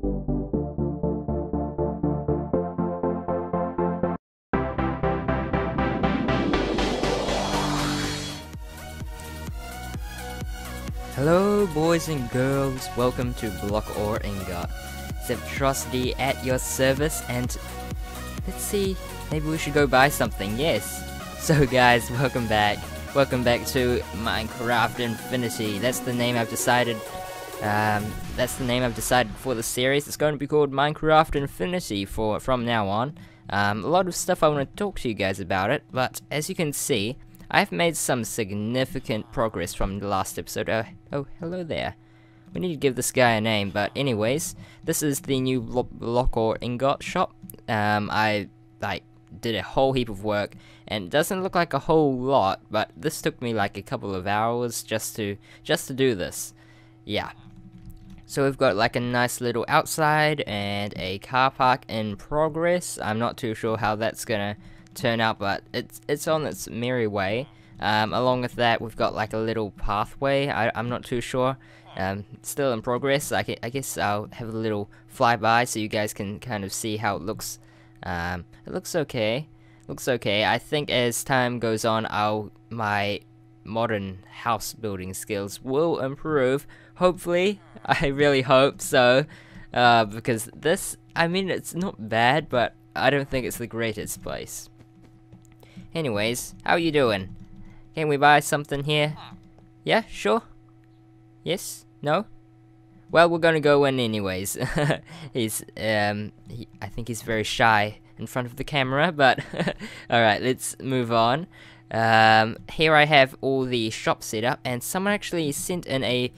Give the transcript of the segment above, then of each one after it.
Hello boys and girls, welcome to Block or Ingot. Zeptrosity at your service, and let's see, maybe we should go buy something, yes. So guys, welcome back to Minecraft Infinity. That's the name I've decided, for the series. It's going to be called Minecraft Infinity from now on. A lot of stuff I want to talk to you guys about it, but as you can see, I've made some significant progress from the last episode. Oh, hello there. We need to give this guy a name, but anyways, this is the new Block or Ingot shop. I did a whole heap of work, and it doesn't look like a whole lot, but this took me like a couple of hours just to do this. Yeah. So we've got like a nice little outside and a car park in progress. I'm not too sure how that's gonna turn out, but it's on its merry way. Along with that, we've got like a little pathway. I'm not too sure. Still in progress. I guess I'll have a little flyby so you guys can kind of see how it looks. It looks okay. I think as time goes on, my modern house building skills will improve. Hopefully, I really hope so. Because this, I mean, it's not bad, but I don't think it's the greatest place. Anyways, how are you doing? Can we buy something here? Yeah, sure. Yes? No? Well, we're gonna go in anyways. I think he's very shy in front of the camera, but alright, let's move on. Here I have all the shops set up, and someone actually sent in a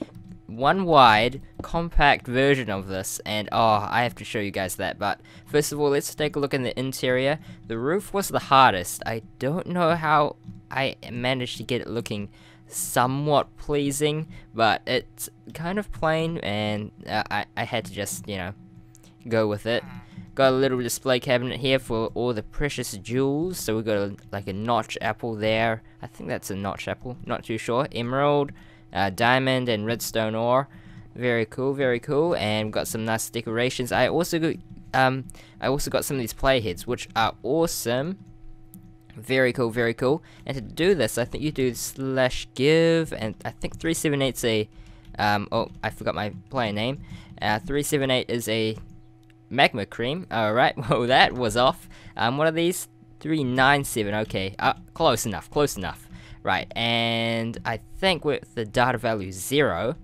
one-wide compact version of this, and I have to show you guys that. But first of all, let's take a look in the interior. The roof was the hardest. I don't know how I managed to get it looking somewhat pleasing, but it's kind of plain, and I had to just, you know, go with it. Got a little display cabinet here for all the precious jewels. So we've got like a notch apple there. I think that's a notch apple, not too sure. Emerald, diamond, and redstone ore. Very cool, and we've got some nice decorations. I also got some of these playheads, which are awesome. Very cool. And to do this, I think you do /give, and I think 378's a I forgot my player name. 378 is a magma cream. Alright, well that was off. What are these? 397, okay. Close enough. Right, and I think with the data value 0,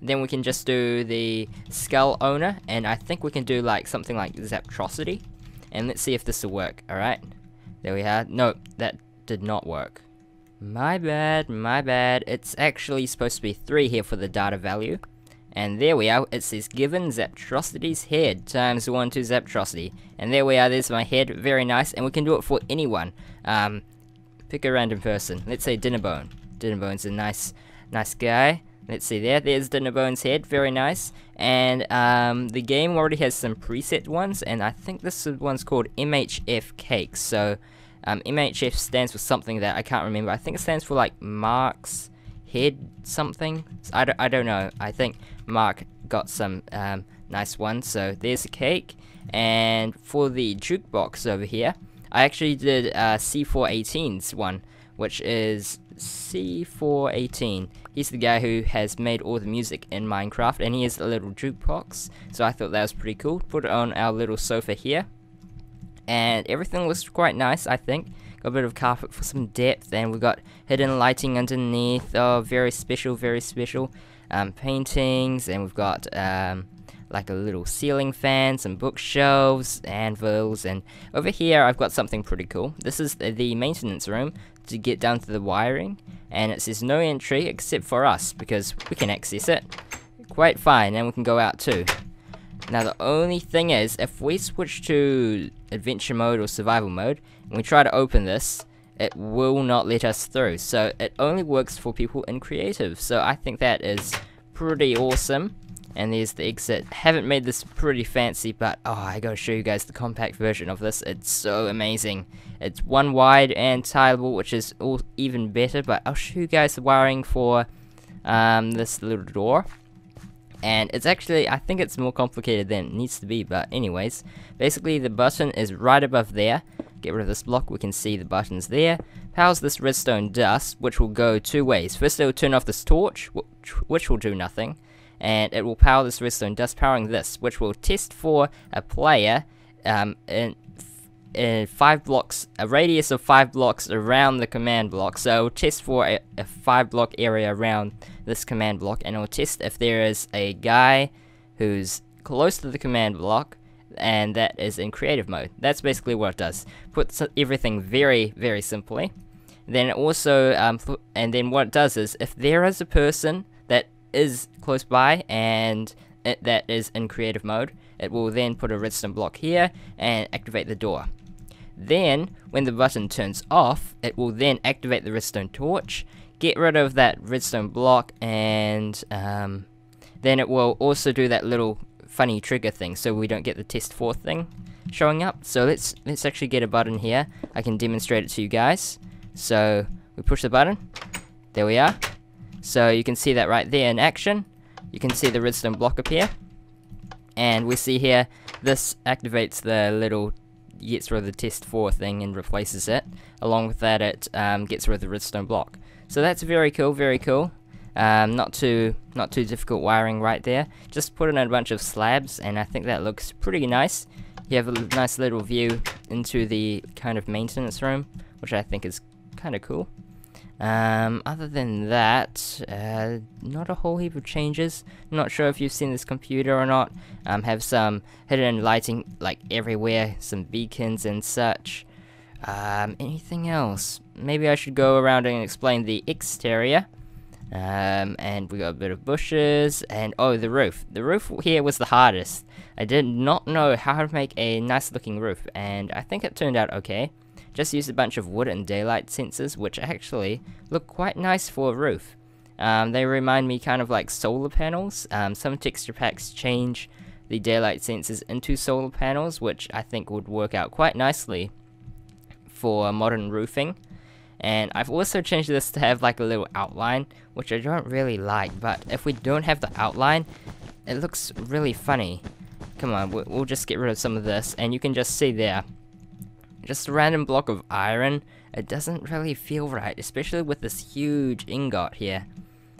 then we can just do the skull owner, and I think we can do like something like Zeptrosity, and let's see if this will work. Alright, there we are. No, that did not work. My bad. It's actually supposed to be 3 here for the data value, and there we are. It says given Zeptrosity's head times 1 to Zeptrosity, and there we are. There's my head. Very nice, and we can do it for anyone. Pick a random person. Let's say Dinnerbone. Dinnerbone's a nice guy. Let's see there. There's Dinnerbone's head. Very nice. And the game already has some preset ones, and I think this one's called MHF Cake. So MHF stands for something that I can't remember. I think it stands for like Mark's head something. I don't know. I think Mark got some nice ones. So there's a cake. And for the jukebox over here, I actually did C418's one, which is C418. He's the guy who has made all the music in Minecraft, and he has a little jukebox, so I thought that was pretty cool. Put it on our little sofa here, and everything looks quite nice, I think. Got a bit of carpet for some depth, and we've got hidden lighting underneath. Oh, very special. Paintings, and we've got like a little ceiling fan, some bookshelves, anvils, and over here I've got something pretty cool. This is the maintenance room to get down to the wiring, and it says no entry except for us, because we can access it quite fine, and we can go out too. Now the only thing is, if we switch to adventure mode or survival mode, and we try to open this, it will not let us through. So it only works for people in creative, so I think that is pretty awesome. And there's the exit. Haven't made this pretty fancy, but I gotta show you guys the compact version of this. It's so amazing. It's one wide and tileable, which is even better, but I'll show you guys the wiring for this little door. And it's actually, I think it's more complicated than it needs to be, but anyways, basically the button is right above there. Get rid of this block, we can see the buttons there. Powers this redstone dust, which will go two ways. First it will turn off this torch, which will do nothing, and it will power this redstone dust, powering this, which will test for a player in 5 blocks, a radius of 5 blocks around the command block. So it will test for a 5 block area around this command block, and it will test if there is a guy who's close to the command block, and that is in creative mode. That's basically what it does. Puts everything very, very simply. Then it also, and then what it does is, if there is a person that is close by and that is in creative mode, it will then put a redstone block here and activate the door. Then, when the button turns off, it will then activate the redstone torch, get rid of that redstone block, and then it will also do that little funny trigger thing, so we don't get the test 4 thing showing up. So let's actually get a button here. I can demonstrate it to you guys. So we push the button. There we are. So you can see that right there in action. You can see the redstone block appear, and we see here this activates the little, gets rid of the test 4 thing and replaces it. Along with that, it gets rid of the redstone block. So that's very cool, very cool. Not too difficult wiring right there. Just put in a bunch of slabs, and I think that looks pretty nice. You have a nice little view into the kind of maintenance room, which I think is kind of cool. Other than that, not a whole heap of changes. Not sure if you've seen this computer or not. Have some hidden lighting like everywhere, some beacons and such. Anything else? Maybe I should go around and explain the exterior. And we got a bit of bushes, and oh, the roof. The roof here was the hardest. I did not know how to make a nice looking roof, and I think it turned out okay. Just used a bunch of wood and daylight sensors, which actually look quite nice for a roof. They remind me kind of like solar panels. Some texture packs change the daylight sensors into solar panels, which I think would work out quite nicely for modern roofing. And I've also changed this to have like a little outline, which I don't really like, but if we don't have the outline, it looks really funny. Come on, we'll just get rid of some of this, and you can just see there, just a random block of iron. It doesn't really feel right, especially with this huge ingot here.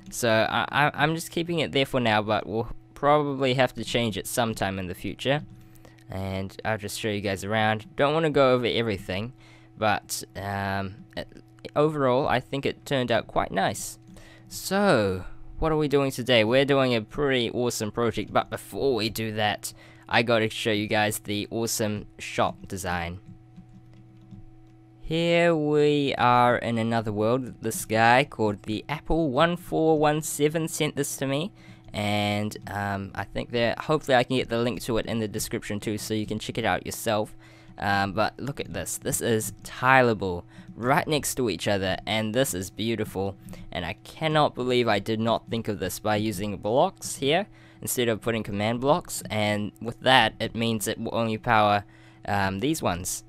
So I'm just keeping it there for now, but we'll probably have to change it sometime in the future. And I'll just show you guys around. Don't want to go over everything, but overall I think it turned out quite nice. So what are we doing today? We're doing a pretty awesome project, but before we do that, I gotta show you guys the awesome shop design. Here we are in another world. This guy called the Apple1417 sent this to me, and I think that hopefully I can get the link to it in the description too, so you can check it out yourself. But look at this. This is tileable right next to each other, and this is beautiful. And I cannot believe I did not think of this by using blocks here instead of putting command blocks. And with that, it means it will only power these ones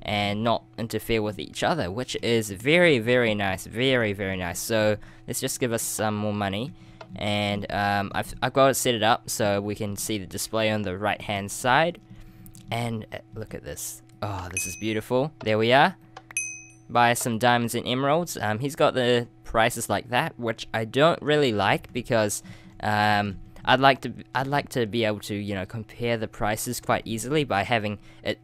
and not interfere with each other, which is very, very nice. Very, very nice. So let's just give us some more money. And I've got it set it up so we can see the display on the right hand side. And look at this. Oh, this is beautiful. There we are. Buy some diamonds and emeralds. He's got the prices like that, which I don't really like, because I'd like to be able to, you know, compare the prices quite easily by having it.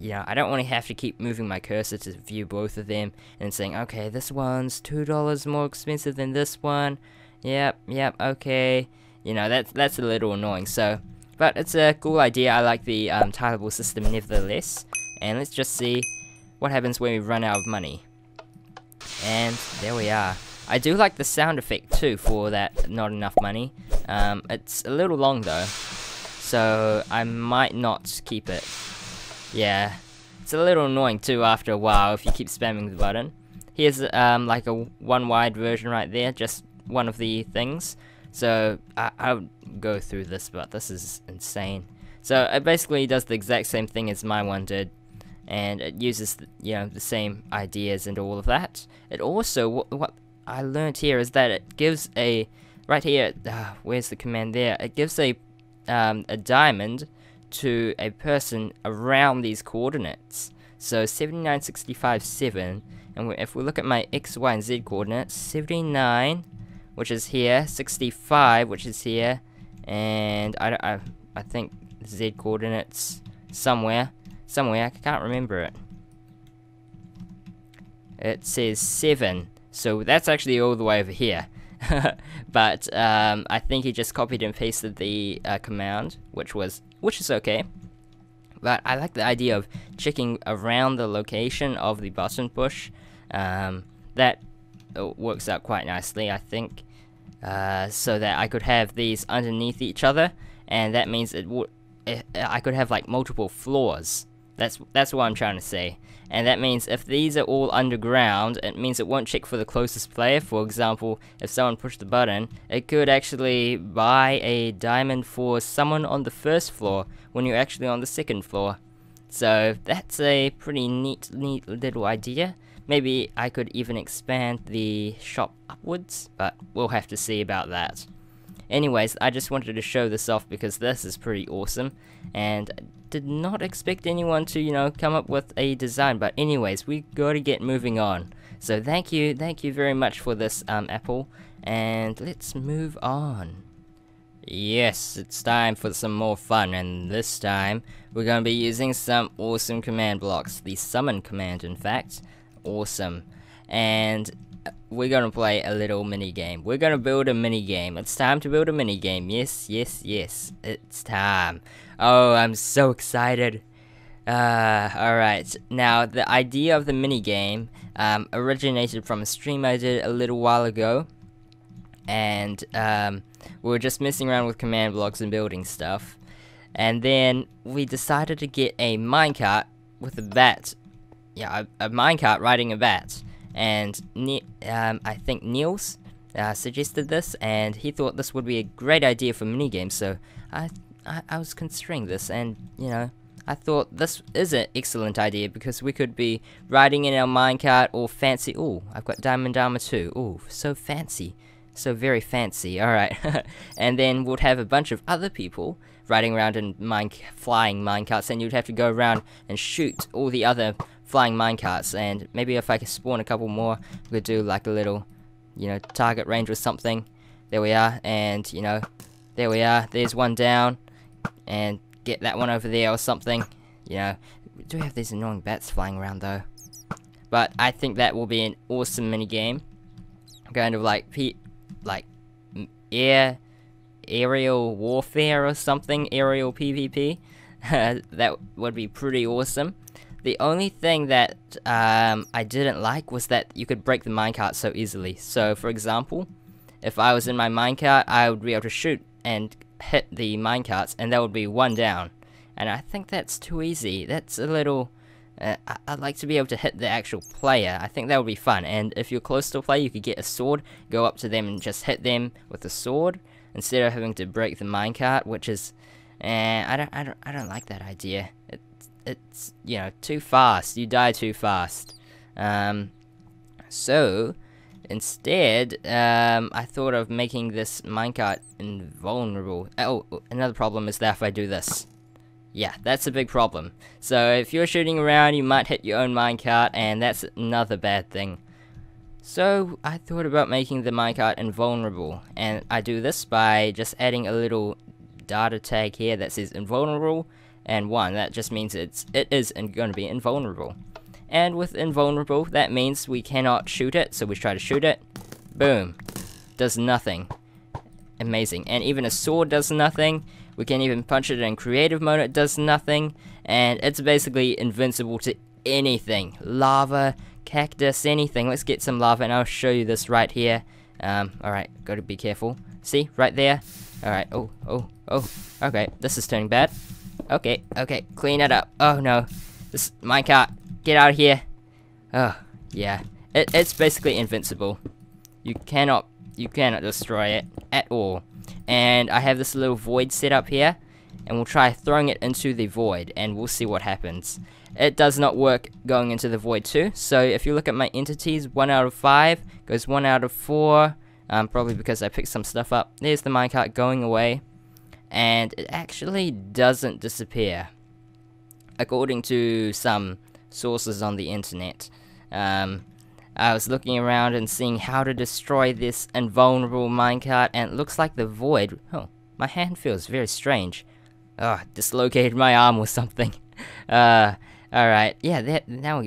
You know, I don't want to have to keep moving my cursor to view both of them and saying, okay, this one's $2 more expensive than this one. Yep, okay. You know, that's a little annoying. So, but it's a cool idea. I like the tileable system nevertheless. And let's just see what happens when we run out of money. And there we are. I do like the sound effect too for that not enough money. It's a little long though, so I might not keep it. Yeah, it's a little annoying too after a while if you keep spamming the button. Here's like a one wide version right there, just one of the things. So I'll go through this, but this is insane. So it basically does the exact same thing as my one did, and it uses the same ideas and all of that. It also, what I learned here is that it gives a right here, where's the command there? It gives a diamond to a person around these coordinates. So 79, 65, 7. And if we look at my X, Y, and Z coordinates, 79, which is here, 65, which is here, and I think Z coordinates somewhere, I can't remember it. It says 7, so that's actually all the way over here. But I think he just copied and pasted the command, which is okay. But I like the idea of checking around the location of the button push. That works out quite nicely, I think. So that I could have these underneath each other, and that means I could have like multiple floors. That's what I'm trying to say. And that means if these are all underground, it means it won't check for the closest player. For example, if someone pushed the button, it could actually buy a diamond for someone on the first floor when you're actually on the second floor. So that's a pretty neat little idea. Maybe I could even expand the shop upwards, but we'll have to see about that. Anyways, I just wanted to show this off because this is pretty awesome, and did not expect anyone to, you know, come up with a design. But anyways, we gotta get moving on. So thank you very much for this Apple, and let's move on. Yes, it's time for some more fun, and this time we're gonna be using some awesome command blocks. The summon command, in fact. Awesome. And we're gonna play a little mini game. We're gonna build a mini game. It's time to build a mini game. Yes, it's time. Oh, I'm so excited. Alright. Now, the idea of the mini game originated from a stream I did a little while ago, and we were just messing around with command blocks and building stuff, and then we decided to get a minecart with a bat. Yeah, a minecart riding a bat. And I think Niels suggested this, and he thought this would be a great idea for minigames. So I was considering this, and you know, I thought this is an excellent idea because we could be riding in our minecart all fancy. Ooh, I've got diamond armor too. Ooh, so fancy, so very fancy. All right, and then we'd have a bunch of other people riding around in flying minecarts, and you'd have to go around and shoot all the other flying minecarts. And maybe if I could spawn a couple more, we could do like a little, you know, target range or something. There we are, and you know, there we are. There's one down, and get that one over there or something. You know, we do have these annoying bats flying around though. But I think that will be an awesome mini game, kind of like aerial warfare or something, aerial PvP. That would be pretty awesome. The only thing that I didn't like was that you could break the minecart so easily. So, for example, if I was in my minecart, I would be able to shoot and hit the minecarts, and that would be one down. And I think that's too easy. That's a little... I'd like to be able to hit the actual player. I think that would be fun. And if you're close to a player, you could get a sword, go up to them and just hit them with the sword, instead of having to break the minecart, which is... I don't like that idea. It's, you know, too fast. You die too fast. So, instead, I thought of making this minecart invulnerable. Oh, another problem is that if I do this. Yeah, that's a big problem. So, if you're shooting around, you might hit your own minecart, and that's another bad thing. So, I thought about making the minecart invulnerable, and I do this by just adding a little data tag here that says invulnerable, and 1. That just means it is going to be invulnerable. And with invulnerable, that means we cannot shoot it, so we try to shoot it. Boom. Does nothing. Amazing. And even a sword does nothing. We can even punch it in creative mode, it does nothing. And it's basically invincible to anything. Lava, cactus, anything. Let's get some lava, and I'll show you this right here. Alright, gotta be careful. See, right there. Alright, oh. Okay, this is turning bad. Okay, clean it up. Oh no, this minecart, get out of here. Oh, yeah, it's basically invincible. You cannot destroy it at all. And I have this little void set up here, and we'll try throwing it into the void, and we'll see what happens. It does not work going into the void too, so if you look at my entities, 1 out of 5 goes 1 out of 4, probably because I picked some stuff up. There's the minecart going away, and it actually doesn't disappear, according to some sources on the internet. I was looking around and seeing how to destroy this invulnerable minecart, and it looks like the void. Oh, my hand feels very strange. Oh, dislocated my arm or something. Alright, yeah,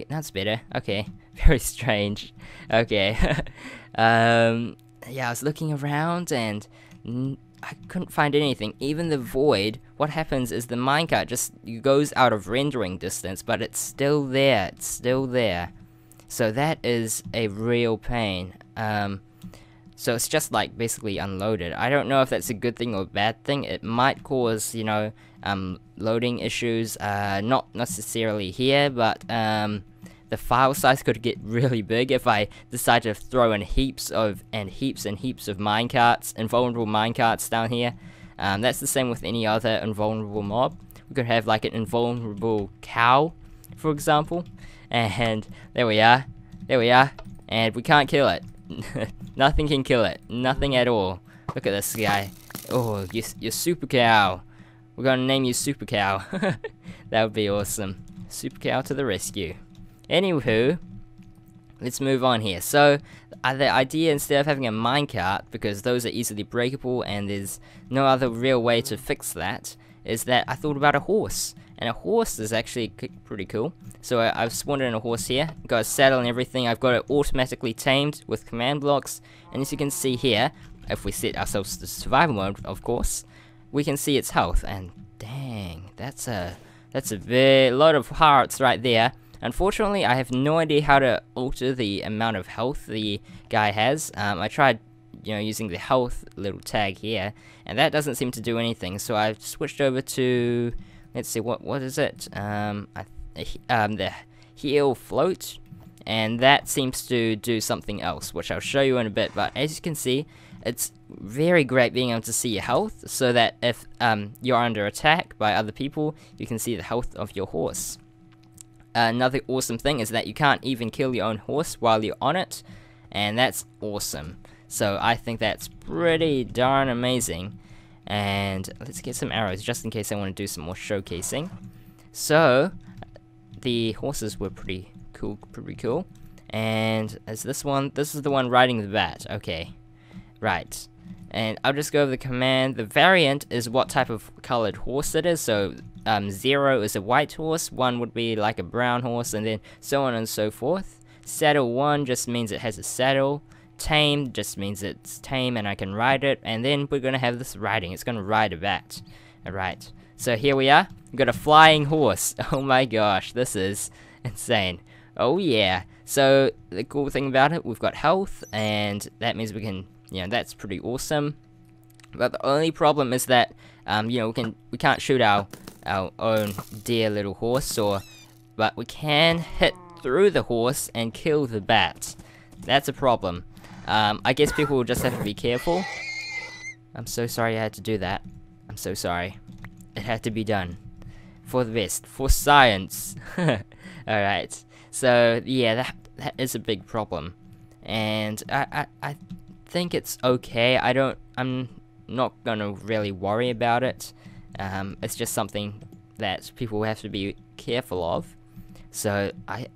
that's better. Okay, very strange. Okay, yeah, I was looking around and I couldn't find anything. Even the void, what happens is the minecart just goes out of rendering distance, but it's still there. It's still there. So that is a real pain. So it's just like basically unloaded. I don't know if that's a good thing or a bad thing. It might cause, you know, loading issues. Not necessarily here, but the file size could get really big if I decide to throw in heaps and heaps of minecarts, invulnerable minecarts down here. That's the same with any other invulnerable mob. We could have like an invulnerable cow, for example. And there we are, and we can't kill it. Nothing can kill it, nothing at all. Look at this guy. Oh, you're Super Cow. We're gonna name you Super Cow. That would be awesome. Super Cow to the rescue. Anywho, let's move on here. So, the idea, instead of having a minecart, because those are easily breakable and there's no other real way to fix that, is that I thought about a horse. And a horse is actually pretty cool. So I've spawned in a horse here, got a saddle and everything. I've got it automatically tamed with command blocks. And as you can see here, if we set ourselves to survival mode, of course, we can see its health. And dang, that's a lot of hearts right there. Unfortunately, I have no idea how to alter the amount of health the guy has. I tried, you know, using the health little tag here, and that doesn't seem to do anything. So I've switched over to, let's see, what is it? The heal float, and that seems to do something else, which I'll show you in a bit. But as you can see, it's very great being able to see your health, so that if you're under attack by other people, you can see the health of your horse. Another awesome thing is that you can't even kill your own horse while you're on it, and that's awesome. So I think that's pretty darn amazing. And let's get some arrows just in case I want to do some more showcasing. So the horses were pretty cool. And is this one? This is the one riding the bat. Okay, right. And I'll just go over the command. The variant is what type of colored horse it is. So 0 is a white horse, 1 would be like a brown horse, and then so on and so forth. Saddle 1 just means it has a saddle. Tame just means it's tame and I can ride it. And then we're gonna have this riding. It's gonna ride a bat. Alright, so here we are. We've got a flying horse. Oh my gosh, this is insane. Oh yeah. So the cool thing about it, we've got health, and that means we can, you know, that's pretty awesome. But the only problem is that you know, we can't shoot our own dear little horse, but we can hit through the horse and kill the bat. That's a problem. I guess people will just have to be careful. I'm so sorry I had to do that. I'm so sorry. It had to be done. For the best. For science. Alright. So, yeah, that is a big problem. And I think it's okay. I'm not gonna really worry about it. It's just something that people have to be careful of. So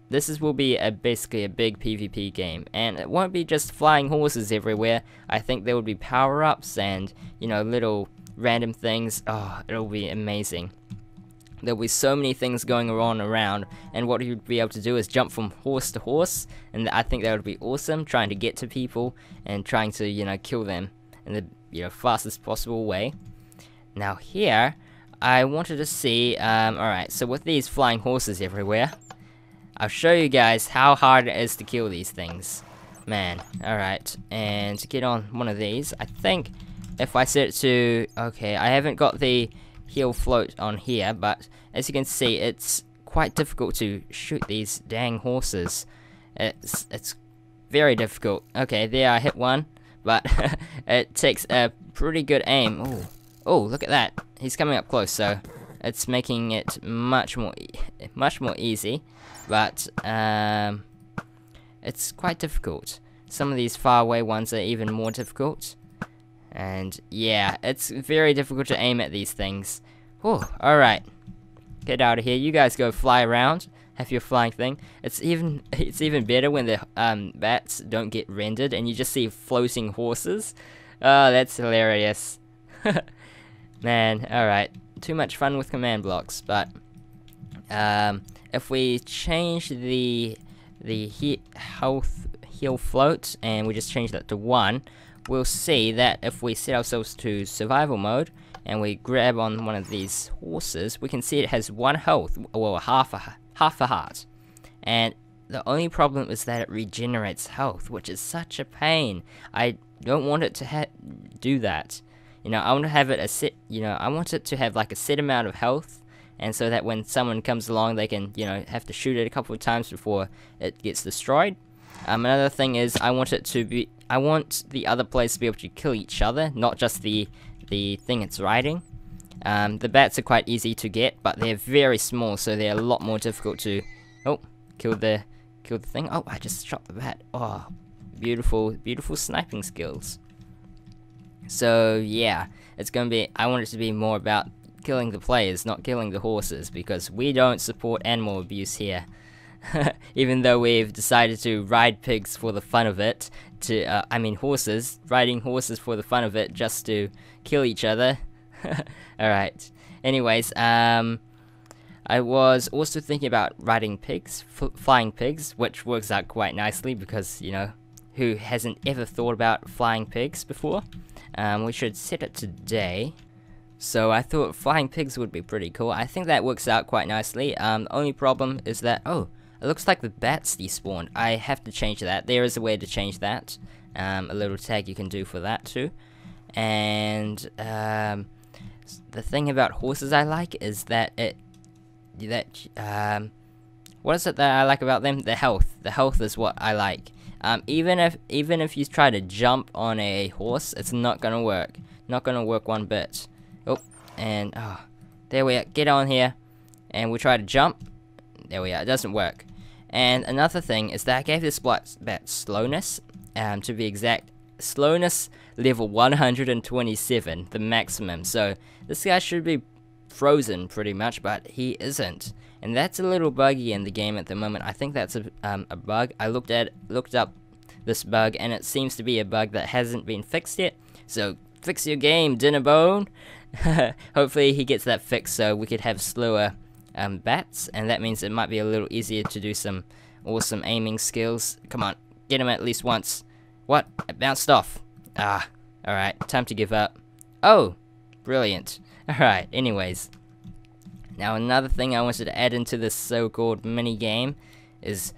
this will be basically a big PvP game, and it won't be just flying horses everywhere. I think there will be power-ups and, you know, little random things. Oh, it'll be amazing. There'll be so many things going on around, and what you'd be able to do is jump from horse to horse, and I think that would be awesome, trying to get to people and trying to, you know, kill them in the, you know, fastest possible way. Now here, I wanted to see, alright, so with these flying horses everywhere, I'll show you guys how hard it is to kill these things. Man, alright, and to get on one of these, I think if I set it to, okay, I haven't got the heal float on here, but as you can see, it's quite difficult to shoot these dang horses. It's very difficult. Okay, there I hit one, but it takes a pretty good aim. Oh, look at that. He's coming up close, so it's making it much more easy, but it's quite difficult. Some of these far away ones are even more difficult. And yeah, it's very difficult to aim at these things. Whew, alright. Get out of here. You guys go fly around. Have your flying thing. It's even better when the bats don't get rendered and you just see floating horses. Oh, that's hilarious. Man, alright. Too much fun with command blocks, but if we change the heal float and we just change that to 1, we'll see that if we set ourselves to survival mode and we grab on one of these horses, we can see it has 1 health, well, half a heart. And the only problem is that it regenerates health, which is such a pain. I don't want it to do that. You know, I want to have it I want it to have like a set amount of health, and so that when someone comes along, they can, have to shoot it a couple of times before it gets destroyed. Another thing is, I want the other players to be able to kill each other, not just the thing it's riding. The bats are quite easy to get, but they're very small, so they're a lot more difficult to kill the thing. Oh, I just shot the bat. Oh, beautiful sniping skills. So yeah, I want it to be more about killing the players, not killing the horses, because we don't support animal abuse here. Even though we've decided to ride pigs for the fun of it, riding horses for the fun of it, just to kill each other. Alright, anyways, I was also thinking about riding pigs, flying pigs, which works out quite nicely because, who hasn't ever thought about flying pigs before? We should set it today. So I thought flying pigs would be pretty cool. I think that works out quite nicely. The only problem is that, it looks like the bats despawned. I have to change that. There is a way to change that. A little tag you can do for that too. And the thing about horses I like is that what is it that I like about them? The health. The health is what I like. Even if you try to jump on a horse, it's not gonna work. Not gonna work one bit. There we are. Get on here, and we try to jump. There we are. It doesn't work. And another thing is that I gave this bat slowness. To be exact, slowness level 127, the maximum. So this guy should be frozen pretty much, but he isn't. And that's a little buggy in the game at the moment. I think that's a bug. I looked up this bug, and it seems to be a bug that hasn't been fixed yet. So fix your game, Dinnerbone. Hopefully he gets that fixed so we could have slower bats, and that means it might be a little easier to do some awesome aiming skills. Come on, get him at least once. What? It bounced off. Alright, time to give up. Oh, brilliant. Alright, anyways. Now another thing I wanted to add into this so-called mini-game is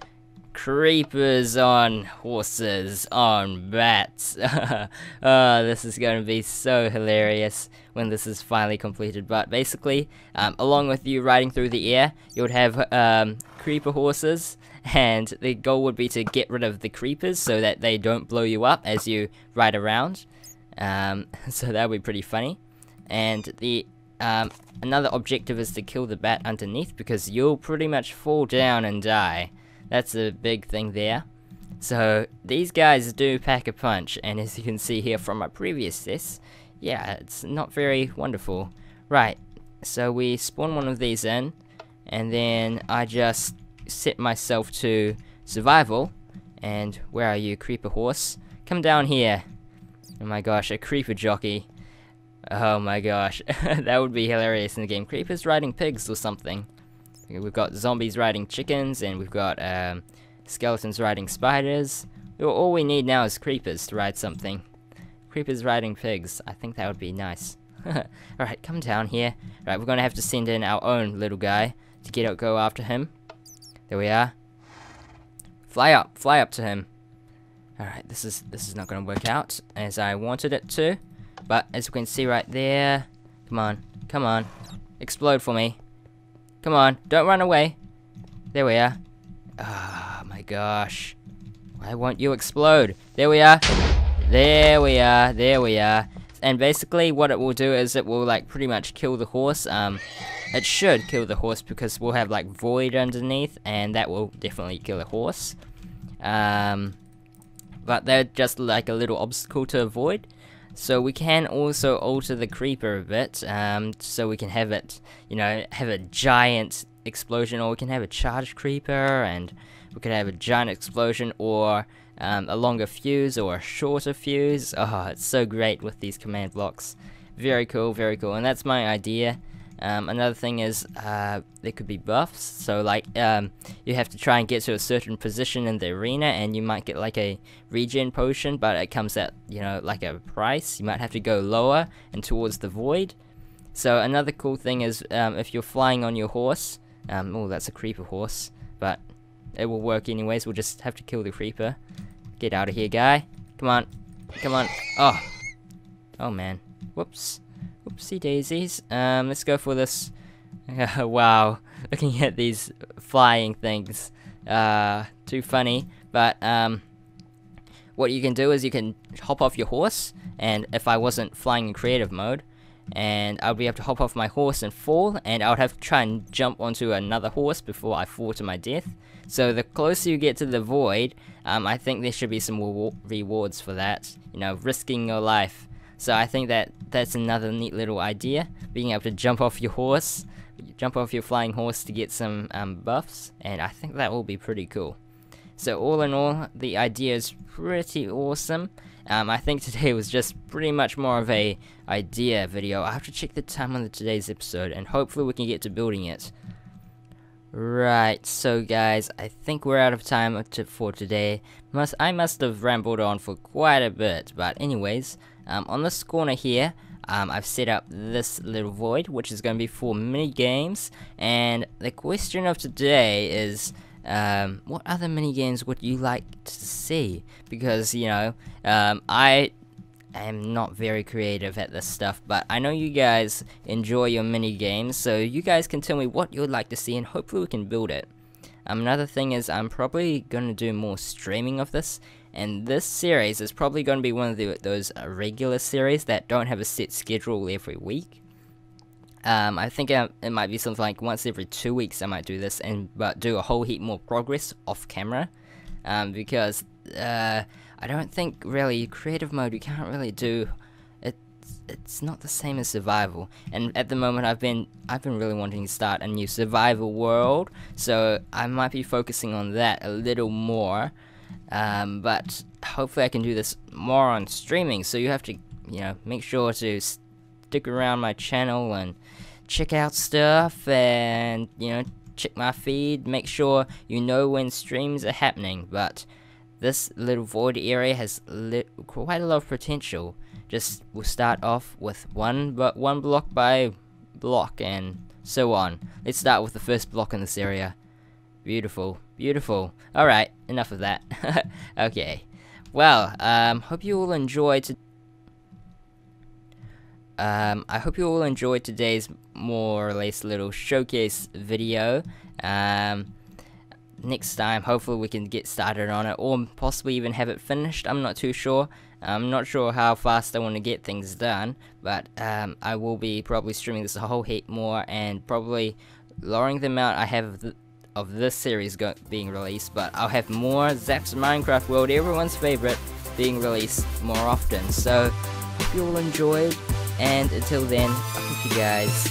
creepers on horses on bats. This is going to be so hilarious when this is finally completed. But basically, along with you riding through the air, you would have creeper horses, and the goal would be to get rid of the creepers so that they don't blow you up as you ride around. So that would be pretty funny. And the another objective is to kill the bat underneath, because you'll pretty much fall down and die. That's a big thing there. So these guys do pack a punch, and as you can see here from my previous test, yeah, it's not very wonderful. Right, so we spawn one of these in, and then I just set myself to survival. And where are you, creeper horse? Come down here. Oh my gosh, a creeper jockey. Oh my gosh, that would be hilarious in the game. Creepers riding pigs or something. We've got zombies riding chickens, and we've got skeletons riding spiders. All we need now is creepers to ride something. Creepers riding pigs. I think that would be nice. Alright, come down here. Right, we're gonna have to send in our own little guy to go after him. There we are. Fly up to him. Alright, this is not gonna work out as I wanted it to. But as you can see right there, come on, explode for me. Come on, don't run away. There we are. Oh my gosh. Why won't you explode? There we are. There we are. And basically what it will do is it will like pretty much kill the horse. It should kill the horse because we'll have like void underneath, and that will definitely kill a horse. but they're just like a little obstacle to avoid. So we can also alter the creeper a bit, so we can have it, you know, have a giant explosion, or we can have a charged creeper, and we could have a giant explosion, or a longer fuse, or a shorter fuse. Oh, it's so great with these command blocks. Very cool, and that's my idea. Another thing is, there could be buffs, so like, you have to try and get to a certain position in the arena, and you might get like a regen potion, but it comes at, you know, like a price. You might have to go lower and towards the void. So another cool thing is, if you're flying on your horse, oh, that's a creeper horse, but it will work anyways. We'll just have to kill the creeper. Get out of here, guy. Come on. Oh man, whoops. Oopsie daisies. Let's go for this. Wow, looking at these flying things. Too funny. But what you can do is you can hop off your horse, and if I wasn't flying in creative mode, and I'll be able to hop off my horse and fall, and I would have to try and jump onto another horse before I fall to my death. So the closer you get to the void, I think there should be some rewards for that. You know, risking your life. So I think that's another neat little idea, being able to jump off your horse, jump off your flying horse to get some buffs, and I think that will be pretty cool. So all in all, the idea is pretty awesome. I think today was just pretty much more of a idea video. I have to check the time on today's episode, and hopefully we can get to building it. Right, so guys, I think we're out of time for today. I must have rambled on for quite a bit, but anyways, on this corner here, I've set up this little void, which is going to be for mini games. And the question of today is, what other mini games would you like to see? Because, you know, I am not very creative at this stuff, but I know you guys enjoy your mini games, so you guys can tell me what you would like to see, and hopefully we can build it. Another thing is, I'm probably going to do more streaming of this, and this series is probably going to be one of those regular series that don't have a set schedule every week. I think it might be something like once every 2 weeks I might do this, but do a whole heap more progress off camera, because I don't think really creative mode you can't really do. It's not the same as survival, and at the moment I've been really wanting to start a new survival world, so I might be focusing on that a little more. But hopefully I can do this more on streaming, so you have to, you know, make sure to stick around my channel and check out stuff, and, you know, check my feed, make sure you know when streams are happening. But this little void area has quite a lot of potential. We'll start off with one block by block and so on. Let's start with the first block in this area. Beautiful. Alright, enough of that. Okay. Well, hope you all enjoyed I hope you all enjoyed today's more or less little showcase video. Next time, hopefully we can get started on it, or possibly even have it finished. I'm not too sure. I'm not sure how fast I want to get things done, but I will be probably streaming this a whole heap more, and probably lowering the amount I have of this series being released, but I'll have more Zap's Minecraft World, everyone's favorite, being released more often. So, hope you all enjoyed, and until then, I hope you guys